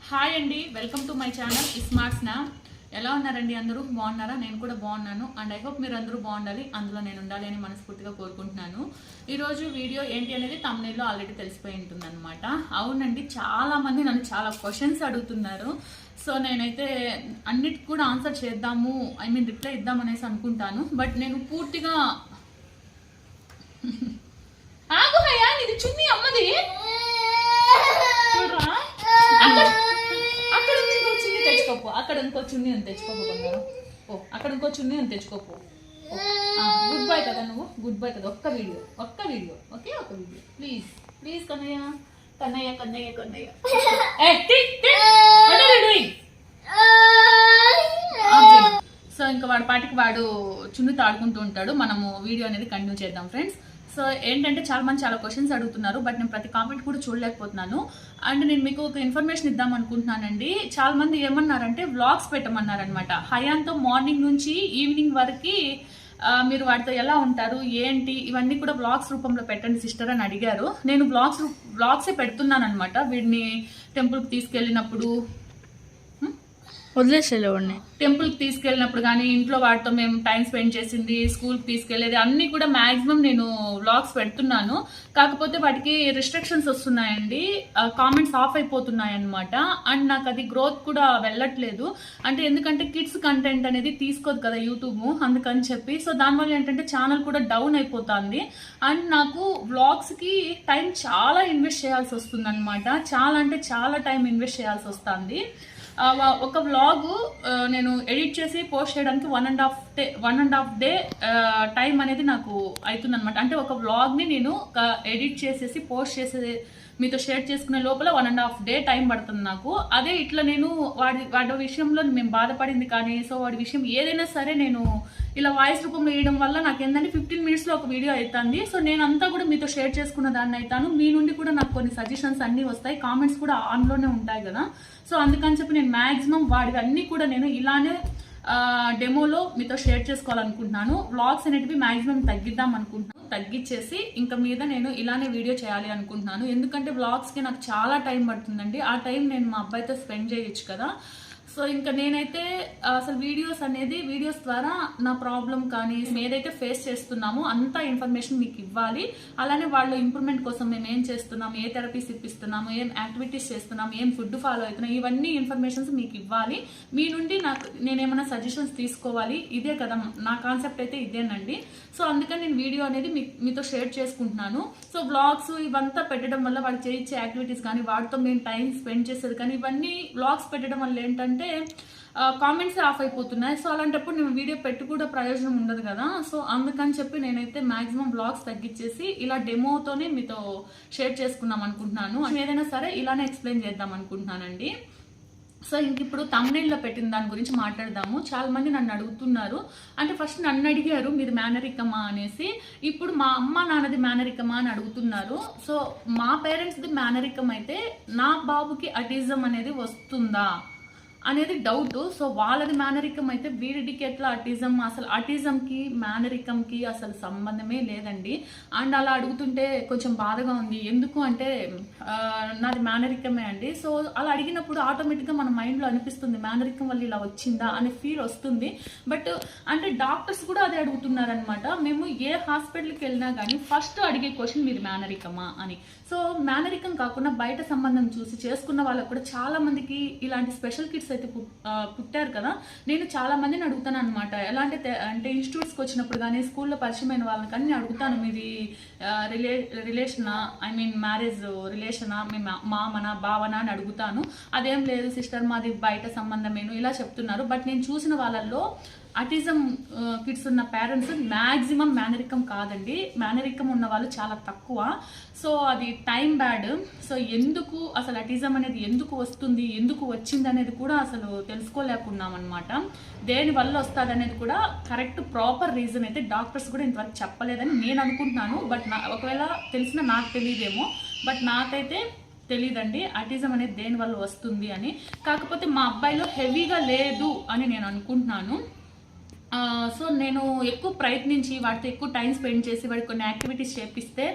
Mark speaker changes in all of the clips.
Speaker 1: Hi అండి, welcome to my channel స్మార్ట్స్నా. ఎలా ఉన్నారండి? అందరూ బాగున్నారా? నేను కూడా బాగున్నాను అండ్ ఐ హోప్ మీరు అందరూ బాగుండాలి, అందులో నేను ఉండాలి అని మనస్ఫూర్తిగా కోరుకుంటున్నాను. ఈరోజు వీడియో ఏంటి అనేది తమ్మునేల్లో ఆల్రెడీ తెలిసిపోయి ఉంటుంది అనమాట. అవునండి, చాలా మంది నన్ను చాలా క్వశ్చన్స్ అడుగుతున్నారు. సో నేనైతే అన్నిటికి కూడా ఆన్సర్ చేద్దాము, రిప్లై ఇద్దామనేసి అనుకుంటాను. బట్ నేను పూర్తిగా ఆగు హయా, ఇది చున్నీ అమ్మది చూడరా, అక్కడ ఇంకో చున్నీ తెచ్చుకోపో, అక్కడ ఇంకో చున్నీ అని తెచ్చుకోపో బంగారం. ఓ అక్కడ ఇంకో చున్నీ అని తెచ్చుకోపో. గుడ్ బై కదా నువ్వు, గుడ్ బై కదా. ఒక్క వీడియో ఓకే, ఒక video please please. Kannayya Kannayya Kannayya Kannayya so ఇంకా వాడి పాటికి వాడు చున్నీ తాడుకుంటూ ఉంటాడు. మనము వీడియో అనేది కంటిన్యూ చేద్దాం ఫ్రెండ్స్. సో ఏంటంటే చాలా మంది చాలా క్వశ్చన్స్ అడుగుతున్నారు, బట్ నేను ప్రతి కామెంట్ కూడా చూడలేకపోతున్నాను. అండ్ నేను మీకు ఒక ఇన్ఫర్మేషన్ ఇద్దాం అనుకుంటున్నానండి. చాలా మంది ఏమన్నారంటే వ్లాగ్స్ పెట్టమన్నారనమాట. హయాన్తో మార్నింగ్ నుంచి ఈవినింగ్ వరకు మీరు వాటితో ఎలా ఉంటారు ఏంటి ఇవన్నీ కూడా వ్లాగ్స్ రూపంలో పెట్టండి సిస్టర్ అని అడిగారు. నేను వ్లాగ్సే పెడుతున్నాను అనమాట. వీడిని టెంపుల్కి తీసుకెళ్ళినప్పుడు
Speaker 2: వదిలేసేవాడిని,
Speaker 1: టెంపుల్కి తీసుకెళ్ళినప్పుడు కానీ ఇంట్లో వాటితో మేము టైం స్పెండ్ చేసింది, స్కూల్కి తీసుకెళ్లేది అన్నీ కూడా మాక్సిమం నేను వ్లాగ్స్ పెడుతున్నాను. కాకపోతే వాటికి రిస్ట్రిక్షన్స్ వస్తున్నాయండి, కామెంట్స్ ఆఫ్ అయిపోతున్నాయి అనమాట. అండ్ నాకు అది గ్రోత్ కూడా వెళ్ళట్లేదు. అంటే ఎందుకంటే కిడ్స్ కంటెంట్ అనేది తీసుకోదు కదా యూట్యూబ్, అందుకని చెప్పి. సో దానివల్ల ఏంటంటే ఛానల్ కూడా డౌన్ అయిపోతుంది. అండ్ నాకు వ్లాగ్స్కి టైం చాలా ఇన్వెస్ట్ చేయాల్సి వస్తుంది అనమాట. చాలా అంటే చాలా టైం ఇన్వెస్ట్ చేయాల్సి వస్తుంది. ఒక వ్లాగ్ నేను ఎడిట్ చేసి పోస్ట్ చేయడానికి 1.5 డే టైం అనేది నాకు అవుతుంది అనమాట. అంటే ఒక వ్లాగ్ని నేను ఎడిట్ చేసేసి పోస్ట్ చేసే మీతో షేర్ చేసుకునే లోపల 1.5 డే టైం పడుతుంది నాకు. అదే ఇట్లా నేను వాడి విషయంలో మేము బాధపడింది కానీ, సో వాడి విషయం ఏదైనా సరే నేను ఇలా వాయిస్ రూపంలో వేయడం వల్ల నాకు ఏంటంటే 15 minutesలో ఒక వీడియో అవుతుంది. సో నేనంతా కూడా మీతో షేర్ చేసుకున్న దాన్ని అవుతాను. మీ నుండి కూడా నాకు కొన్ని సజెషన్స్ అన్నీ వస్తాయి, కామెంట్స్ కూడా ఆన్లోనే ఉంటాయి కదా. సో అందుకని చెప్పి నేను మ్యాక్సిమం వాడివి అన్నీ కూడా నేను ఇలానే డెమోలో మీతో షేర్ చేసుకోవాలనుకుంటున్నాను. వ్లాగ్స్ అనేటివి మ్యాక్సిమం తగ్గిద్దాం అనుకుంటున్నాను. తగ్గించేసి ఇంకా మీద నేను ఇలానే వీడియో చేయాలి అనుకుంటున్నాను. ఎందుకంటే వ్లాగ్స్కి నాకు చాలా టైం పడుతుందండి. ఆ టైం నేను మా అబ్బాయితో స్పెండ్ చేయొచ్చు కదా. సో ఇంకా నేనైతే అసలు వీడియోస్ ద్వారా నా ప్రాబ్లం కానీ ఏదైతే ఫేస్ చేస్తున్నామో అంత ఇన్ఫర్మేషన్ మీకు ఇవ్వాలి. అలానే వాళ్ళ ఇంప్రూవ్మెంట్ కోసం మేము ఏం చేస్తున్నాము, ఏ థెరపీస్ ఇప్పిస్తున్నాము, ఏం యాక్టివిటీస్ చేస్తున్నాము, ఏం ఫుడ్ ఫాలో అవుతున్నాం, ఇవన్నీ ఇన్ఫర్మేషన్స్ మీకు ఇవ్వాలి. మీ నుండి నేనేమైనా సజెషన్స్ తీసుకోవాలి. ఇదే కదా నా కాన్సెప్ట్ అయితే ఇదేనండి. సో అందుకని నేను వీడియో అనేది మీతో షేర్ చేసుకుంటున్నాను. సో వ్లాగ్స్ ఇవంతా పెట్టడం వల్ల వాళ్ళు చేయించే యాక్టివిటీస్ కానీ వాటితో మేము టైం స్పెండ్ చేసేది కానీ ఇవన్నీ వ్లాగ్స్ పెట్టడం వల్ల ఏంటంటే కామెంట్స్ ఆఫ్ అయిపోతున్నాయి. సో అలాంటప్పుడు నేను వీడియో పెట్టి కూడా ప్రయోజనం ఉండదు కదా. సో అందుకని చెప్పి నేనైతే మాక్సిమం వ్లాగ్స్ తగ్గించేసి ఇలా డెమోతోనే మీతో షేర్ చేసుకుందాం అనుకుంటున్నాను. ఏదైనా సరే ఇలానే ఎక్స్ప్లెయిన్ చేద్దాం అనుకుంటున్నానండి. సో ఇంక ఇప్పుడు తమ్నెయిల్లో పెట్టిన దాని గురించి మాట్లాడదాము. చాలా మంది నన్ను అడుగుతున్నారు. అంటే ఫస్ట్ నన్ను అడిగారు మీది మేనరికమా అనేసి, ఇప్పుడు మా అమ్మ నాన్నది మేనరికమా అని అడుగుతున్నారు. సో మా పేరెంట్స్ది మేనరికం అయితే నా బాబుకి అటిజం అనేది వస్తుందా అనేది డౌట్. సో వాళ్ళది మేనరికం అయితే వీడికి ఎట్లా అటిజం, అసలు అటిజంకి మేనరికంకి అసలు సంబంధమే లేదండి. అండ్ అలా అడుగుతుంటే కొంచెం బాధగా ఉంది. ఎందుకు అంటే నాది మేనరికమే అండి. సో అలా అడిగినప్పుడు ఆటోమేటిక్గా మన మైండ్లో అనిపిస్తుంది మేనరికం వల్ల ఇలా వచ్చిందా అనే ఫీల్ వస్తుంది. బట్ అంటే డాక్టర్స్ కూడా అదే అడుగుతున్నారనమాట. మేము ఏ హాస్పిటల్కి వెళ్ళినా కానీ ఫస్ట్ అడిగే క్వశ్చన్ మీరు మేనరికమా అని. సో మేనరికం కాకుండా బయట సంబంధం చూసి చేసుకున్న వాళ్ళకు కూడా చాలా మందికి ఇలాంటి స్పెషల్ కిట్స్ అయితే పుట్టారు కదా. నేను చాలా మందిని అడుగుతాను అనమాట. ఎలా అంటే ఇన్స్టిట్యూట్స్కి వచ్చినప్పుడు కానీ స్కూల్లో పరిచయమైన వాళ్ళని కానీ నేను అడుగుతాను మీది రిలేషనా, మ్యారేజ్ రిలేషనా, మీ మామనా బావనా అని అడుగుతాను. అదేం లేదు సిస్టర్ మాది బయట సంబంధమేను ఇలా చెప్తున్నారు. బట్ నేను చూసిన వాళ్ళల్లో అటిజం కిడ్స్ ఉన్న పేరెంట్స్ మ్యాక్సిమం మేనరికం కాదండి. మేనరికం ఉన్న వాళ్ళు చాలా తక్కువ. సో అది టైం బ్యాడ్. సో ఎందుకు అసలు అటిజం అనేది ఎందుకు వస్తుంది, ఎందుకు వచ్చింది అనేది కూడా అసలు తెలుసుకోలేకున్నాం అనమాట. దేని వల్ల వస్తుంది అనేది కూడా కరెక్ట్ ప్రాపర్ రీజన్ అయితే డాక్టర్స్ కూడా ఇంతవరకు చెప్పలేదని నేను అనుకుంటున్నాను. బట్ ఒకవేళ తెలిసినా నాకు తెలియదేమో, బట్ నాకైతే తెలీదండి అటిజం అనేది దేని వల్ల వస్తుంది అని. కాకపోతే మా అబ్బాయిలో హెవీగా లేదు అని నేను అనుకుంటున్నాను. సో నేను ఎక్కువ ప్రయత్నించి వాటితో ఎక్కువ టైం స్పెండ్ చేసి వాడికి కొన్ని యాక్టివిటీస్ చేపిస్తే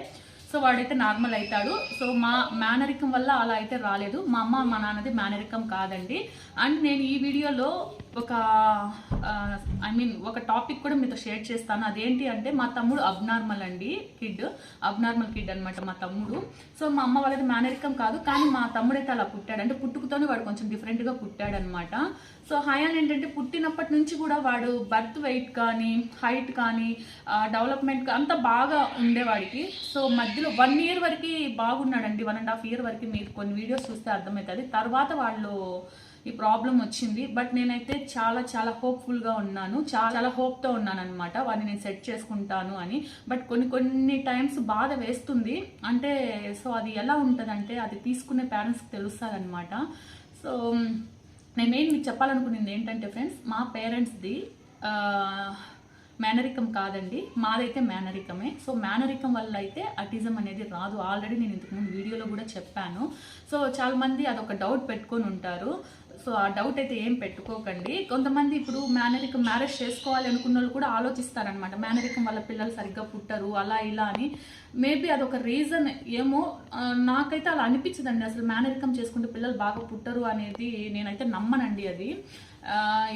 Speaker 1: సో వాడైతే నార్మల్ అవుతాడు. సో మా మేనరికం వల్ల అలా అయితే రాలేదు. మా అమ్మ మా నాన్నది మేనరికం కాదండి. అండ్ నేను ఈ వీడియోలో ఒక ఒక టాపిక్ కూడా మీతో షేర్ చేస్తాను. అదేంటి అంటే మా తమ్ముడు అబ్నార్మల్ అండి, అబ్నార్మల్ కిడ్ అనమాట మా తమ్ముడు. సో మా అమ్మ వాళ్ళది మేనరికం కాదు, కానీ మా తమ్ముడైతే అలా పుట్టాడు. అంటే పుట్టుకతోనే వాడు కొంచెం డిఫరెంట్గా పుట్టాడు అనమాట. సో హయాన్ ఏంటంటే పుట్టినప్పటి నుంచి కూడా వాడు బర్త్ వెయిట్ కానీ హైట్ కానీ డెవలప్మెంట్ అంతా బాగా ఉండేవాడికి. సో మధ్యలో 1 ఇయర్ వరకు బాగున్నాడండి, 1.5 ఇయర్ వరకు. మీరు కొన్ని వీడియోస్ చూస్తే అర్థమవుతుంది. తర్వాత వాళ్ళు ఈ ప్రాబ్లం వచ్చింది. బట్ నేనైతే చాలా చాలా హోప్ఫుల్గా ఉన్నాను, చాలా హోప్తో ఉన్నాను అనమాట, వాడిని నేను సెట్ చేసుకుంటాను అని. బట్ కొన్ని టైమ్స్ బాధ వేస్తుంది. అంటే సో అది ఎలా ఉంటుందంటే అది తీసుకునే పేరెంట్స్కి తెలుస్తుంది అనమాట. సో నేనేం మీకు చెప్పాలనుకునేది ఏంటంటే ఫ్రెండ్స్, మా పేరెంట్స్ది మేనరికం కాదండి, మాదైతే మేనరికమే. సో మేనరికం వల్ల అయితే అటిజం అనేది రాదు. ఆల్రెడీ నేను ఇంతకుముందు వీడియోలో కూడా చెప్పాను. సో చాలా మంది అదొక డౌట్ పెట్టుకొని ఉంటారు. సో ఆ డౌట్ అయితే ఏం పెట్టుకోకండి. కొంతమంది ఇప్పుడు మేనరికం మ్యారేజ్ చేసుకోవాలి అనుకున్న వాళ్ళు కూడా ఆలోచిస్తారనమాట, మేనరికం వల్ల పిల్లలు సరిగ్గా పుట్టరు అలా ఇలా అని. మేబీ అదొక రీజన్ ఏమో, నాకైతే అలా అనిపించదండి. అసలు మేనరికం చేసుకుంటే పిల్లలు బాగా పుట్టరు అనేది నేనైతే నమ్మనండి. అది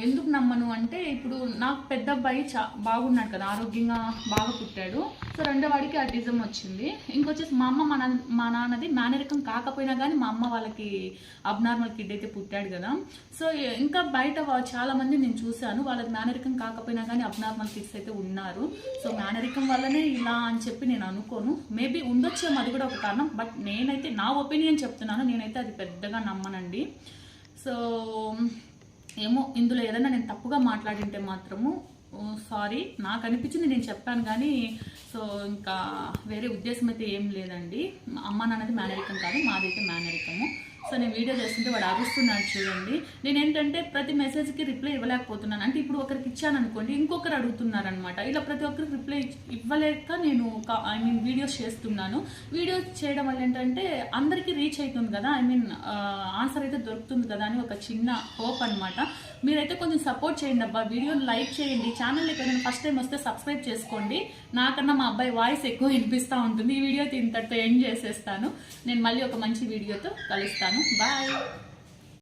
Speaker 1: ఎందుకు నమ్మను అంటే, ఇప్పుడు నాకు పెద్ద అబ్బాయి బాగున్నాడు కదా, ఆరోగ్యంగా బాగా పుట్టాడు. సో రెండో వాడికి అటిజం వచ్చింది. ఇంకొచ్చేసి మా అమ్మ మా నాన్నది మేనరికం కాకపోయినా కానీ మా అమ్మ వాళ్ళకి అబ్నార్మల్ కిడ్ అయితే పుట్టాడు కదా. సో ఇంకా బయట చాలా మంది నేను చూశాను, వాళ్ళకి మేనరికం కాకపోయినా కానీ అబ్నార్మల్ కిడ్స్ అయితే ఉన్నారు. సో మేనరికం వల్లనే ఇలా అని చెప్పి నేను అనుకోను. మేబీ ఉండొచ్చేమో, అది కూడా ఒక కారణం. బట్ నేనైతే నా ఒపీనియన్ చెప్తున్నాను, నేనైతే అది పెద్దగా నమ్మనండి. సో ఏమో, ఇందులో ఏదైనా నేను తప్పుగా మాట్లాడింటే మాత్రము సారీ, నాకు అనిపించింది నేను చెప్పాను కానీ. సో ఇంకా వేరే ఉద్దేశం అయితే ఏం లేదండి. అమ్మ నాన్నది మేనరికం కాదు, మాదైతే మేనరికము. సో నేను వీడియో చేస్తుంటే వాడు అరుస్తున్నాడు చూడండి. నేను ఏంటంటే ప్రతి మెసేజ్కి రిప్లై ఇవ్వలేకపోతున్నాను. అంటే ఇప్పుడు ఒకరికి ఇచ్చాను అనుకోండి, ఇంకొకరు అడుగుతున్నారు అనమాట. ఇలా ప్రతి ఒక్కరికి రిప్లై ఇవ్వలేక నేను వీడియోస్ చేస్తున్నాను. వీడియోస్ చేయడం వల్ల ఏంటంటే అందరికీ రీచ్ అవుతుంది కదా, ఆన్సర్ అయితే దొరుకుతుంది కదా అని ఒక చిన్న హోప్ అనమాట. మీరైతే కొంచెం సపోర్ట్ చేయండి అబ్బా, వీడియోని లైక్ చేయండి. ఛానల్ ఎక్కడైనా ఫస్ట్ టైం వస్తే సబ్స్క్రైబ్ చేసుకోండి. నాకన్నా మా అబ్బాయి వాయిస్ ఎక్కువ వినిపిస్తూ ఉంటుంది. ఈ వీడియో ఇంతటితో ఎండ్ చేసేస్తాను. నేను మళ్ళీ ఒక మంచి వీడియోతో కలుస్తాను. బాయ్.